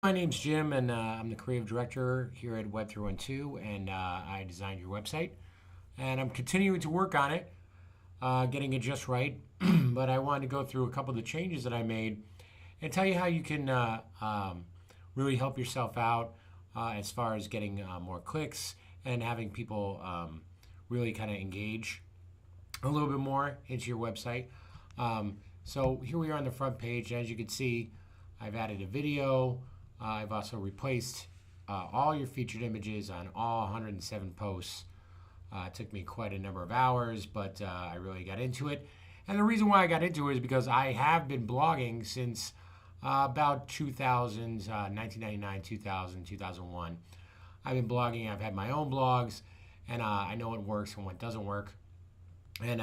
My name's Jim, and I'm the creative director here at Web312, and I designed your website. And I'm continuing to work on it, getting it just right. But I wanted to go through a couple of the changes that I made and tell you how you can really help yourself out as far as getting more clicks and having people really kind of engage a little bit more into your website. So here we are on the front page. As you can see, I've added a video. I've also replaced all your featured images on all 107 posts. It took me quite a number of hours, but I really got into it. And the reason why I got into it is because I have been blogging since about 2000, 1999, 2000, 2001. I've been blogging. I've had my own blogs, and I know what works and what doesn't work. And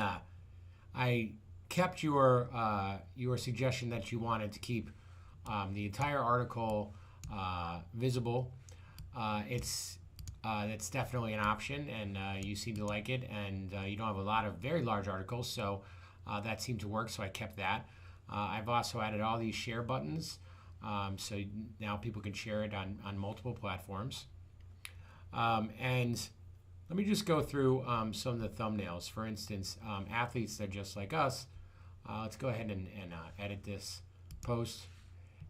I kept your suggestion that you wanted to keep the entire article visible. It's definitely an option, and you seem to like it. And you don't have a lot of very large articles, so that seemed to work. So I kept that. I've also added all these share buttons, so now people can share it on multiple platforms. And let me just go through some of the thumbnails. For instance, athletes that are just like us. Let's go ahead and edit this post.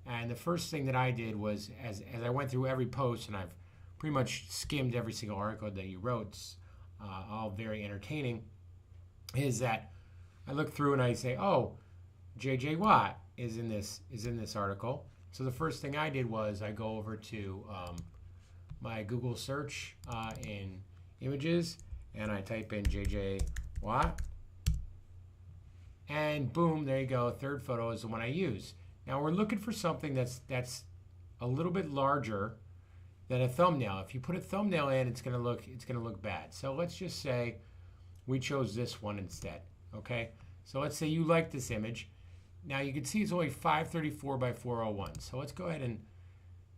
And the first thing that I did was, as I went through every post, and I've pretty much skimmed every single article that you wrote, it's all very entertaining, is that I look through and I say, oh, J.J. Watt is in this article. So the first thing I did was I go over to my Google search in images, and I type in J.J. Watt, and boom, there you go. Third photo is the one I use. Now we're looking for something that's a little bit larger than a thumbnail. If you put a thumbnail in, it's gonna look bad. So let's just say we chose this one instead. Okay. So let's say you like this image. Now you can see it's only 534 by 401. So let's go ahead and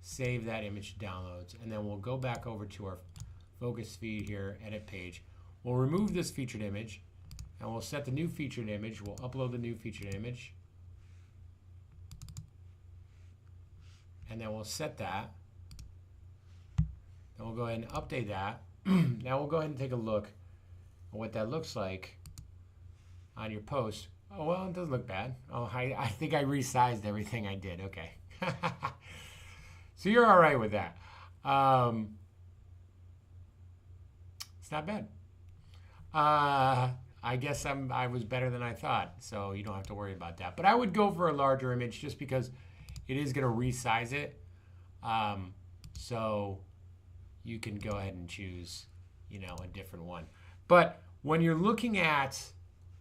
save that image to downloads, and then we'll go back over to our focus feed here, edit page. We'll remove this featured image, and we'll set the new featured image. We'll upload the new featured image. And then we'll set that. Then we'll go ahead and update that. Now we'll go ahead and take a look at what that looks like on your post. Oh, well, it doesn't look bad. Oh, I think I resized everything I did. Okay. So you're all right with that. It's not bad. I guess I was better than I thought, so you don't have to worry about that. But I would go for a larger image just because it is going to resize it. So you can go ahead and choose, a different one. But when you're looking at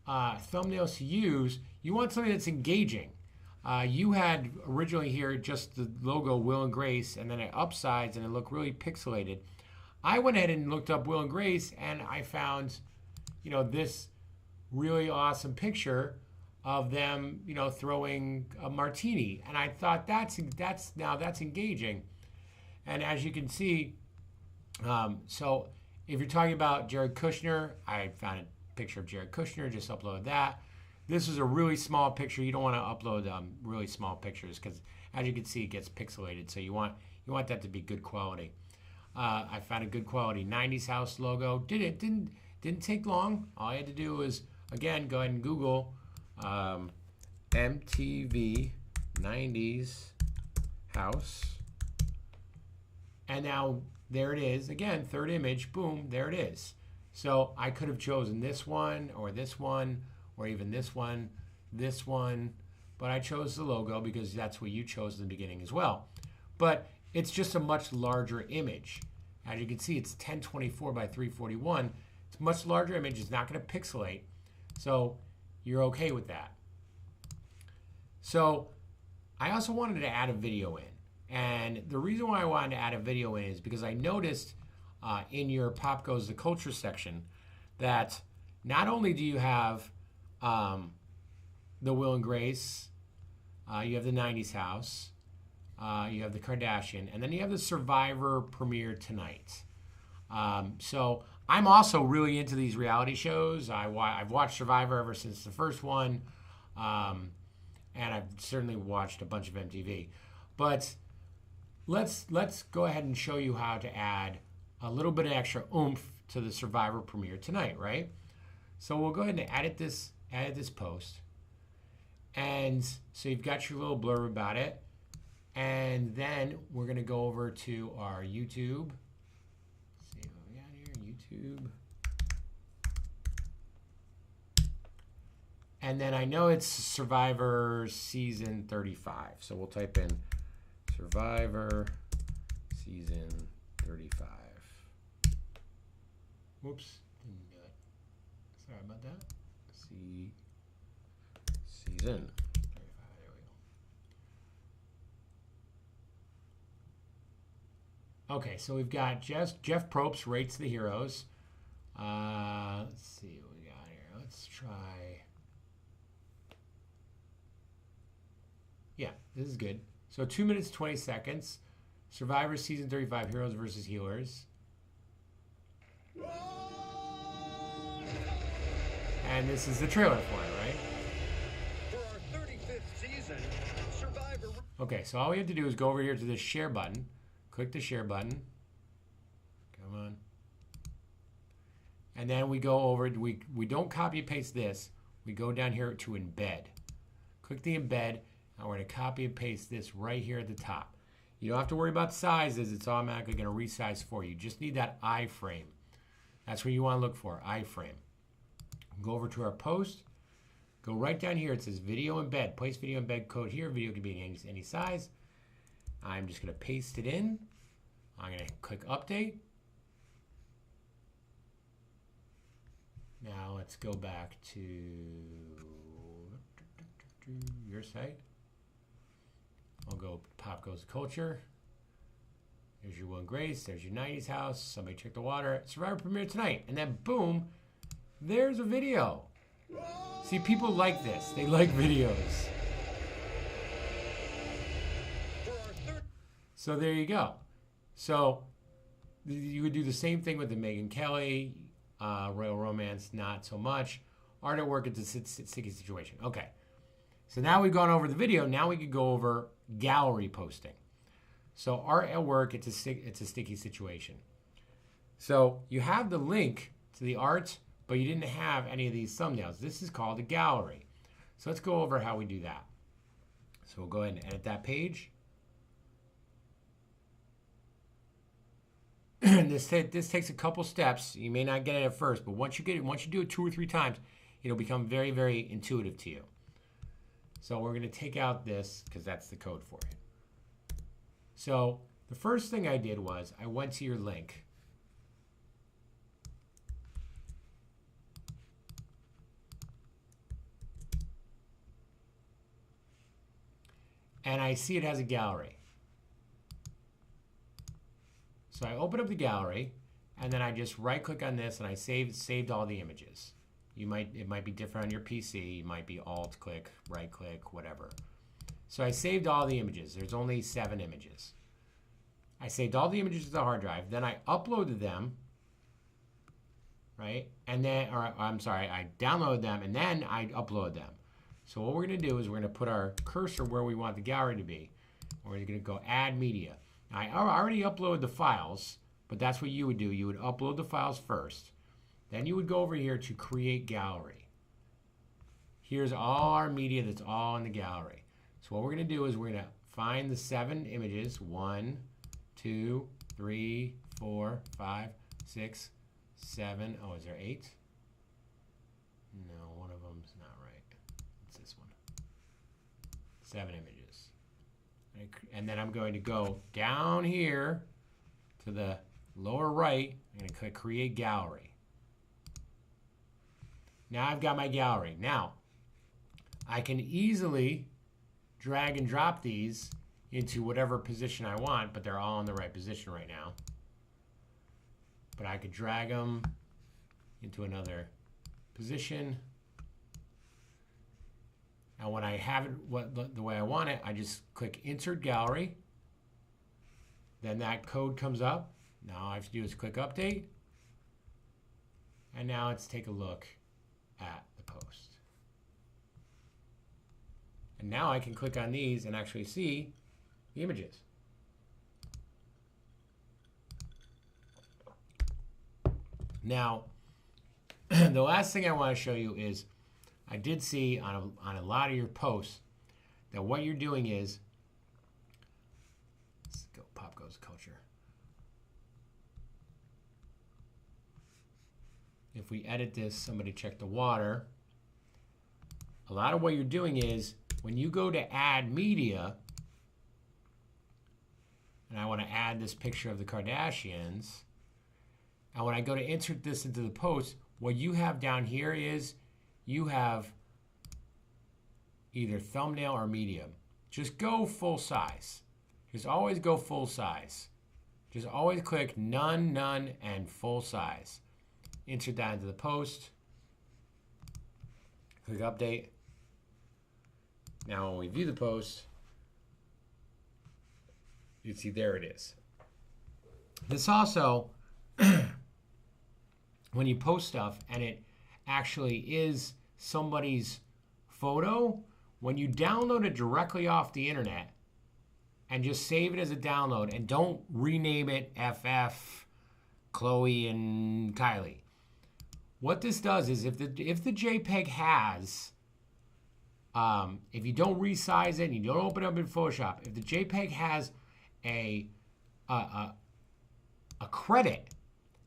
thumbnails to use, you want something that's engaging. You had originally here just the logo Will and Grace, and then it upsides and it looked really pixelated. I went ahead and looked up Will and Grace, and I found, this really awesome picture of them, throwing a martini, and I thought that's engaging. And as you can see, so if you're talking about Jared Kushner, I found a picture of Jared Kushner, just upload that. This is a really small picture. You don't want to upload really small pictures because, as you can see, it gets pixelated. So you want that to be good quality. I found a good quality 90s house logo. Didn't take long. All I had to do was, again, go ahead and Google MTV 90s house, and now there it is. Again, third image, boom, there it is. So I could have chosen this one, or even this one, but I chose the logo because that's what you chose in the beginning as well. But it's just a much larger image. As you can see, it's 1024 by 341. It's a much larger image. It's not going to pixelate. So you're okay with that. So I also wanted to add a video in. And the reason why I wanted to add a video in is because I noticed in your Pop Goes the Culture section that not only do you have the Will and Grace, you have the 90s house, you have the Kardashian, and then you have the Survivor premiere tonight. So I'm also really into these reality shows. I've watched Survivor ever since the first one, and I've certainly watched a bunch of MTV. But let's go ahead and show you how to add a little bit of extra oomph to the Survivor premiere tonight, right? So we'll go ahead and edit this post. And so you've got your little blurb about it. And then we're going to go over to our YouTube. Let's see what we got here, YouTube. And then I know it's Survivor Season 35. So we'll type in Survivor Season 35. Whoops, didn't do it. Sorry about that. Season 35, there we go. Okay, so we've got Jeff Probst rates the heroes. Let's see what we got here. Let's try. Yeah, this is good. So 2 minutes, 20 seconds. Survivor Season 35, Heroes versus Healers. And this is the trailer for it, right? For our 35th season, Survivor... Okay, so all we have to do is go over here to this share button. Click the share button. Come on. And then we go over, we don't copy and paste this. We go down here to embed. Click the embed, and we're going to copy and paste this right here at the top. You don't have to worry about sizes. It's automatically going to resize for you. You just need that iframe. That's what you want to look for, iframe. Go over to our post. Go right down here. It says video embed. Place video embed code here. Video can be any size. I'm just going to paste it in. I'm going to click update. Now let's go back to your site. I'll go Pop Goes Culture. There's your Will and Grace. There's your 90s house. Somebody check the water. Survivor premiere tonight. And then boom, there's a video. See, people like this. They like videos. So there you go. So you would do the same thing with the Megyn Kelly, Royal Romance, not so much. Art at Work, it's a sticky situation. Okay. So now we've gone over the video. Now we could go over gallery posting. So Art at Work, it's a sticky situation. So you have the link to the art, but you didn't have any of these thumbnails. This is called a gallery. So let's go over how we do that. So we'll go ahead and edit that page. This takes a couple steps. You may not get it at first, but once you do it 2 or 3 times, it'll become very, very intuitive to you. So we're going to take out this because that's the code for it. So the first thing I did was I went to your link. And I see it has a gallery. So I open up the gallery, and then I just right-click on this, and I saved all the images. It might be different on your PC. You might be Alt-click, right-click, whatever. So I saved all the images. There's only 7 images. I saved all the images to the hard drive. Then I uploaded them, right? And then, I downloaded them, and then I uploaded them. So what we're going to do is we're going to put our cursor where we want the gallery to be. We're going to go Add Media. I already uploaded the files, but that's what you would do. You would upload the files first. Then you would go over here to Create Gallery. Here's all our media that's all in the gallery. So what we're going to do is we're going to find the 7 images. 1, 2, 3, 4, 5, 6, 7. Oh, is there 8? No, one of them's not right. It's this one. 7 images. And then I'm going to go down here to the lower right. I'm going to click Create Gallery. Now I've got my gallery. Now, I can easily drag and drop these into whatever position I want, but they're all in the right position right now. But I could drag them into another position. Now when I have it the way I want it, I just click Insert Gallery. Then that code comes up. Now all I have to do is click Update. And now let's take a look at the post. And now I can click on these and actually see the images. Now, the last thing I want to show you is I did see on a lot of your posts that what you're doing is, let's go Pop Goes Culture. If we edit this, somebody check the water. A lot of what you're doing is when you go to add media, and I want to add this picture of the Kardashians, and when I go to insert this into the post, what you have down here is you have either thumbnail or medium. Just go full size. Just always go full size. Just always click none, none, and full size. Insert that into the post. Click update. Now when we view the post, you can see there it is. This also, when you post stuff and it actually is somebody's photo, when you download it directly off the internet and just save it as a download and don't rename it FF, Chloe, and Kylie. What this does is if the JPEG has, if you don't resize it and you don't open it up in Photoshop, if the JPEG has a credit,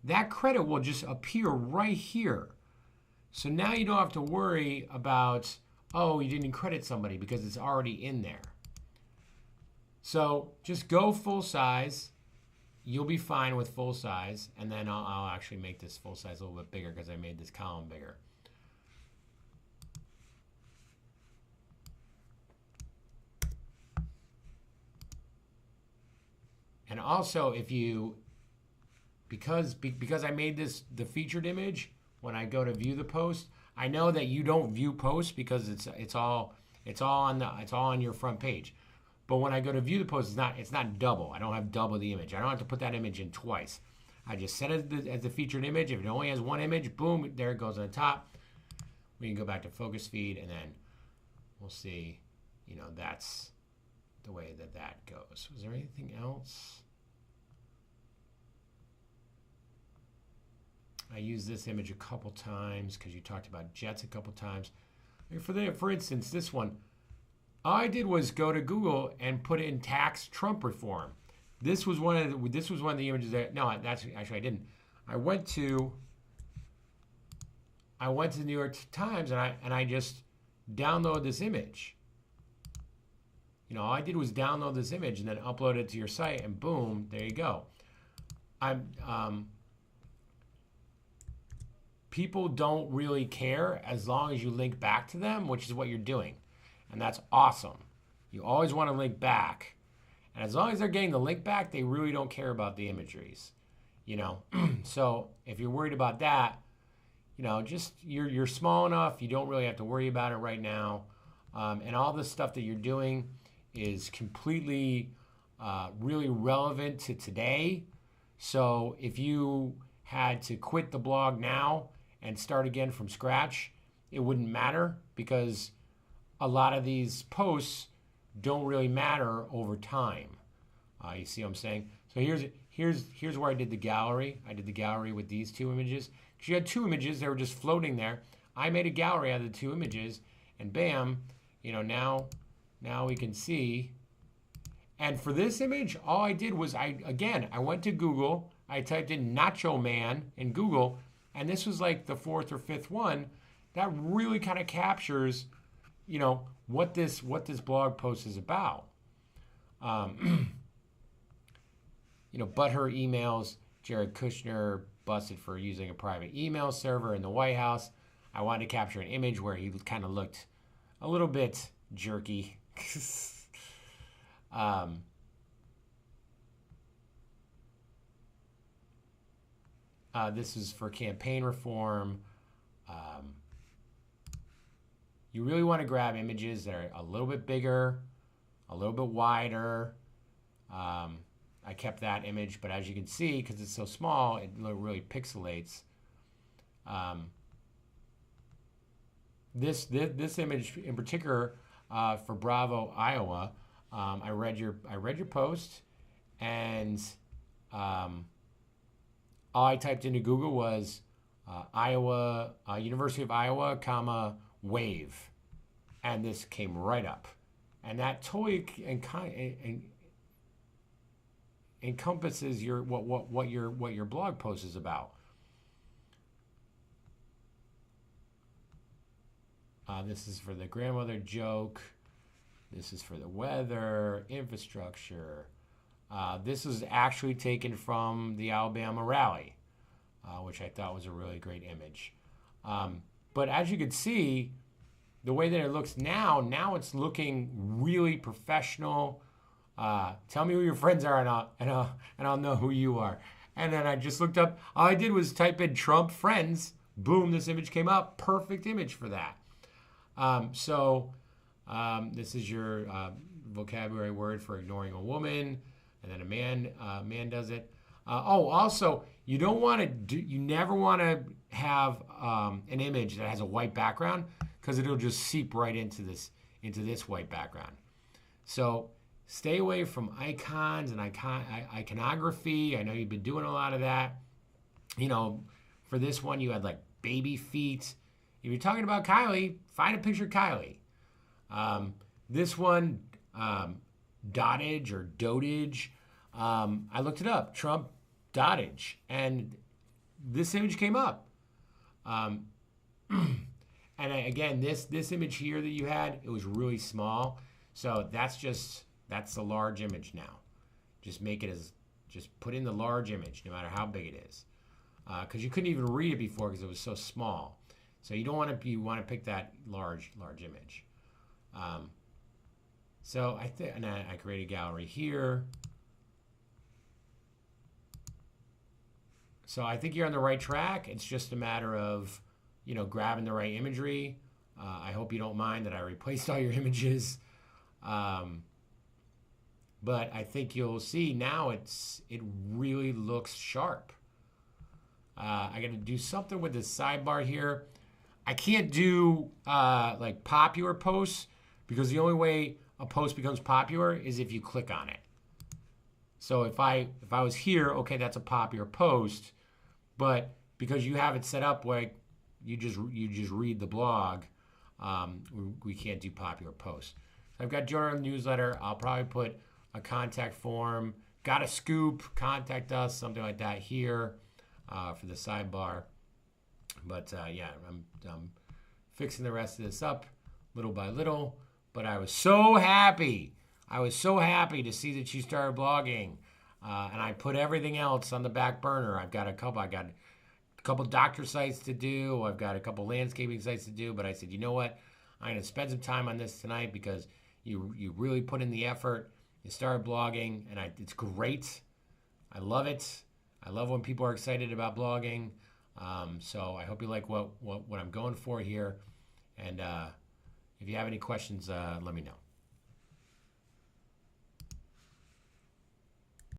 that credit will just appear right here. So now you don't have to worry about, oh, you didn't credit somebody because it's already in there. So just go full size. You'll be fine with full size. And then I'll actually make this full size a little bit bigger because I made this column bigger. And also, if you, because I made this the featured image, when I go to view the post, I know that you don't view posts because it's all on your front page. But when I go to view the post, it's not double. I don't have double the image. I don't have to put that image in twice. I just set it as the featured image. If it only has one image, boom, there it goes on the top. We can go back to focus feed, and then we'll see. That's the way that goes. Was there anything else? I used this image a couple times because you talked about jets a couple times. For instance, this one, all I did was go to Google and put in tax Trump reform. This was one of the images that, no, that's actually I didn't. I went to the New York Times and I just downloaded this image. All I did was download this image and then upload it to your site, and boom, there you go. People don't really care as long as you link back to them, which is what you're doing. And that's awesome. You always want to link back. And as long as they're getting the link back, they really don't care about the imageries. So if you're worried about that, just you're small enough, you don't really have to worry about it right now. And all the stuff that you're doing is completely really relevant to today. So if you had to quit the blog now and start again from scratch, it wouldn't matter because a lot of these posts don't really matter over time. You see what I'm saying? So here's where I did the gallery. I did the gallery with these two images. Because you had two images, they were just floating there. I made a gallery out of the two images, and bam, now we can see. And for this image, all I did was I went to Google. I typed in Nacho Man in Google, and this was like the fourth or fifth one. That really kind of captures, what this blog post is about. Butthurt emails, Jared Kushner busted for using a private email server in the White House. I wanted to capture an image where he kind of looked a little bit jerky. This is for campaign reform. You really want to grab images that are a little bit bigger, a little bit wider. I kept that image, but as you can see, because it's so small, it really pixelates. This image in particular for Bravo, Iowa. I read your post, and all I typed into Google was Iowa, University of Iowa, comma, wave. And this came right up. And that totally encompasses what your blog post is about. This is for the grandmother joke. This is for the weather, infrastructure. This is actually taken from the Alabama rally, which I thought was a really great image. But as you can see, the way that it looks now it's looking really professional. Tell me who your friends are, and I'll know who you are. And then I just looked up. All I did was type in Trump friends. Boom! This image came up. Perfect image for that. This is your vocabulary word for ignoring a woman, and then a man does it. Also, you never want to have an image that has a white background, because it'll just seep right into this white background. So stay away from icons and iconography. I know you've been doing a lot of that. For this one, you had like baby feet. If you're talking about Kylie, find a picture of Kylie. This one, dotage or dotage. I looked it up, Trump dotage, and this image came up. And again, this image here that you had, it was really small. So that's the large image now. Just put in the large image, no matter how big it is. Because you couldn't even read it before because it was so small. So you want to pick that large image. So I create a gallery here. So I think you're on the right track. It's just a matter of, grabbing the right imagery. I hope you don't mind that I replaced all your images. But I think you'll see now it really looks sharp. I got to do something with this sidebar here. I can't do like popular posts, because the only way a post becomes popular is if you click on it. So if I was here, okay, that's a popular post, but because you have it set up where you just read the blog, we can't do popular posts. So I've got journal newsletter. I'll probably put a contact form. Got a scoop? Contact us, something like that here for the sidebar. But yeah, I'm fixing the rest of this up little by little. But I was so happy. To see that you started blogging. And I put everything else on the back burner. I got a couple doctor sites to do. I've got a couple landscaping sites to do. But I said, you know what? I'm going to spend some time on this tonight, because you really put in the effort. You started blogging, and it's great. I love it. I love when people are excited about blogging. So I hope you like what I'm going for here. And if you have any questions, let me know.